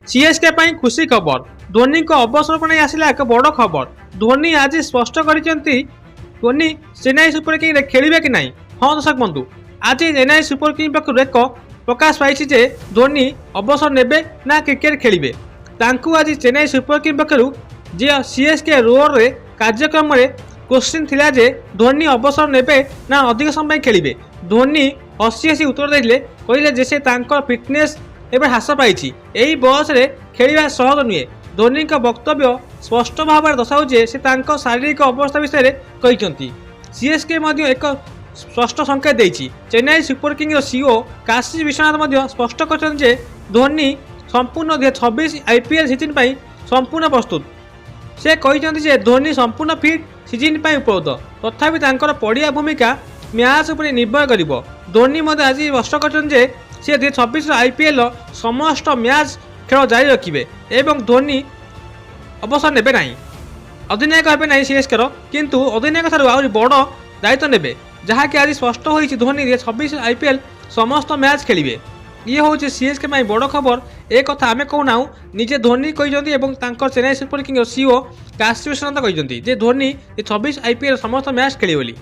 CSK ପାଇଁ खुशी खबर धोनी को अवसर को नहीं आसिला एक बड़ खबर। धोनी आज स्पष्ट करिसेंती धोनी चेन्नई सुपर किंग खेलिबे कि नहीं। हाँ दर्शक बंधु, आज चेन्नई सुपर किंग पक्षर एक प्रकाश पाई जे धोनी अवसर नेबे ना क्रिकेट खेलिबे। तांकु आज चेन्नई सुपर किंग पक्षर जे सीएसके रोअर रे कार्यक्रम रे क्वेश्चन थिला जे धोनी अवसर नेबे ना अधिक समय खेलिबे। धोनी हसी हसी उत्तर देले कहले जे से तांकर फिटनेस एवं ह्रास पाई यही बयस खेलवा सहज नुहे। धोनी वक्तव्य स्पष्ट भाव में दर्शाऊ जे से शारीरिक अवस्था विषय कहते। सीएसके एक स्पष्ट संकेत देती। Chennai super king CEO Kashi Vishwanath स्पष्ट कर धोनी संपूर्ण 2026 आईपीएल सीजन पर संपूर्ण प्रस्तुत। से कहते धोनी संपूर्ण फिट सीजन पर उपलब्ध, तथापि पड़िया भूमिका मैच पर निर्भर कर। धोनी आज स्पष्ट कर से 2026 आईपीएल समस्त मैच खेल जारी रखिए एवं धोनी अवसर नेबे नहीं, अधिनायक हे ना सीएसके किंतु अधिनायक ठार आहरी बड़ दायित्व नेबे, जहाँकि आज स्पष्ट होती धोनी 2026 आईपीएल समस्त मैच खेलिए। ये हूँ सीएसके बड़ खबर। एक कथा आम कहूना निजे धोनी कहते Chennai super king CEO Kashi Vishwanath कहते धोनी 2026 आईपीएल समस्त मैच खेलिए।